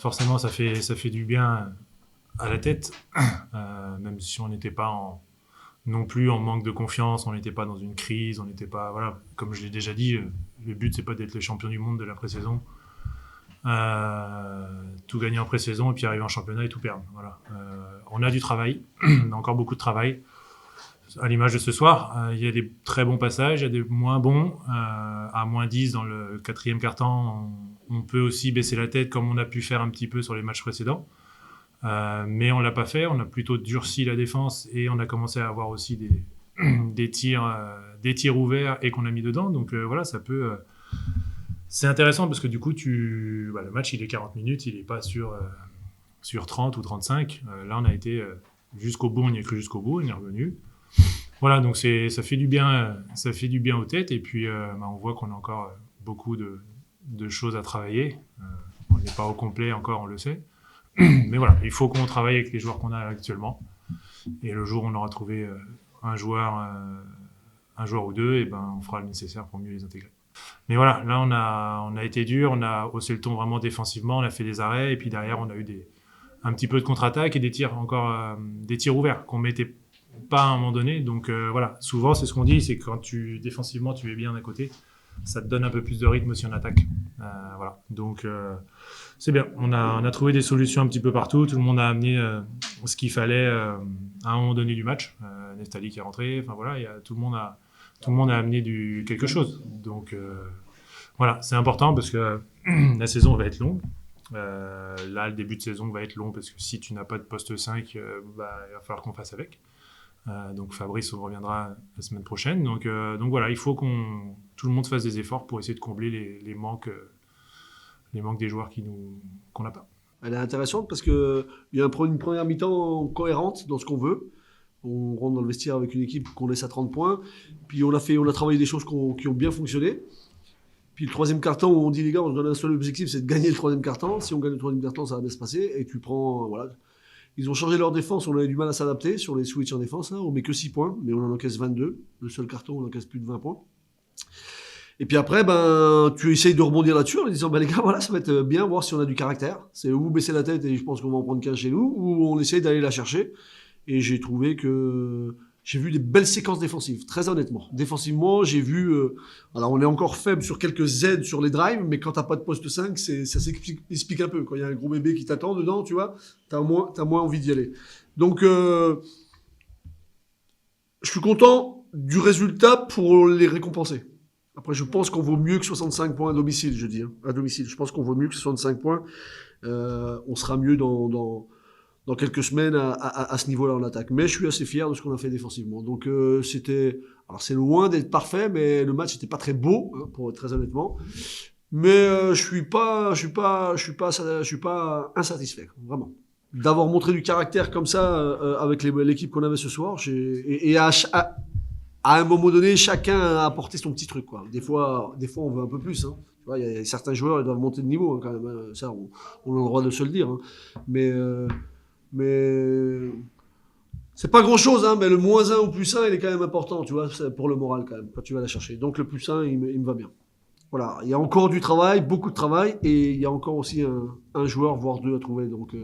forcément, ça fait du bien à la tête, même si on n'était pas non plus en manque de confiance, on n'était pas dans une crise, on n'était pas, voilà, comme je l'ai déjà dit, le but c'est pas d'être le champion du monde de la pré-saison, tout gagner en pré-saison et puis arriver en championnat et tout perdre. Voilà. On a du travail, on a encore beaucoup de travail. À l'image de ce soir, il y a des très bons passages, il y a des moins bons. À moins 10 dans le quatrième quart-temps, on peut aussi baisser la tête comme on a pu faire un petit peu sur les matchs précédents. Mais on l'a pas fait, on a plutôt durci la défense et on a commencé à avoir aussi des tirs ouverts et qu'on a mis dedans. Donc voilà, ça peut... c'est intéressant parce que du coup, le match il est 40 minutes, il n'est pas sur 30 ou 35. Là, on a été jusqu'au bout, on y a cru jusqu'au bout, on est revenu. Voilà, donc ça fait du bien aux têtes et puis on voit qu'on a encore beaucoup de choses à travailler. On n'est pas au complet encore, on le sait. Mais voilà, il faut qu'on travaille avec les joueurs qu'on a actuellement. Et le jour où on aura trouvé un joueur ou deux, et on fera le nécessaire pour mieux les intégrer. Mais voilà, là on a été dur, on a haussé le ton vraiment défensivement, on a fait des arrêts et puis derrière on a eu un petit peu de contre-attaque et des tirs ouverts qu'on mettait pas à un moment donné. Donc voilà, souvent c'est ce qu'on dit, c'est que quand défensivement tu es bien d'un côté, ça te donne un peu plus de rythme aussi en attaque. Voilà, donc c'est bien. On a trouvé des solutions un petit peu partout. Tout le monde a amené ce qu'il fallait à un moment donné du match. Nestali qui est rentré. Enfin voilà, tout le monde a amené quelque chose. Donc voilà, c'est important parce que la saison va être longue. Là, le début de saison va être long parce que si tu n'as pas de poste 5, il va falloir qu'on fasse avec. Donc Fabrice reviendra la semaine prochaine. Donc voilà, il faut tout le monde fasse des efforts pour essayer de combler les manques des joueurs qu'on n'a pas. Elle est intéressante parce qu'il y a une première mi-temps cohérente dans ce qu'on veut. On rentre dans le vestiaire avec une équipe qu'on laisse à 30 points. Puis on a travaillé des choses qui ont bien fonctionné. Puis le troisième quart-temps, on dit les gars, on se donne un seul objectif, c'est de gagner le troisième quart-temps. Si on gagne le troisième quart-temps, ça va bien se passer. Et tu prends, voilà. Ils ont changé leur défense, on a eu du mal à s'adapter sur les switches en défense. Là. On met que 6 points, mais on en encaisse 22. Le seul carton, on encaisse plus de 20 points. Et puis après, tu essayes de rebondir là-dessus en disant, les gars, voilà, ça va être bien, voir si on a du caractère. C'est ou baisser la tête et je pense qu'on va en prendre 15 chez nous, ou on essaye d'aller la chercher. Et j'ai trouvé que j'ai vu des belles séquences défensives, très honnêtement. Défensivement, j'ai vu... alors, on est encore faible sur quelques aides sur les drives, mais quand t'as pas de poste 5, ça s'explique un peu. Quand il y a un gros bébé qui t'attend dedans, tu vois, t'as moins envie d'y aller. Donc, je suis content du résultat pour les récompenser. Après, je pense qu'on vaut mieux que 65 points à domicile, je dis. Hein, à domicile, je pense qu'on vaut mieux que 65 points. On sera mieux dans quelques semaines à ce niveau-là en attaque. Mais je suis assez fier de ce qu'on a fait défensivement. Donc alors c'est loin d'être parfait, mais le match n'était pas très beau, hein, pour être très honnêtement. Mais je suis pas insatisfait, vraiment. D'avoir montré du caractère comme ça avec l'équipe qu'on avait ce soir, à un moment donné, chacun a apporté son petit truc, quoi. Des fois, on veut un peu plus, hein. Tu vois, il y a certains joueurs, ils doivent monter de niveau, hein, quand même. Hein. Ça, on a le droit de se le dire. Hein. Mais c'est pas grand chose, hein, mais le -1 ou +1, il est quand même important, tu vois, pour le moral quand même, quand tu vas la chercher. Donc le +1, il me va bien. Voilà, il y a encore du travail, beaucoup de travail, et il y a encore aussi un joueur, voire deux à trouver. Donc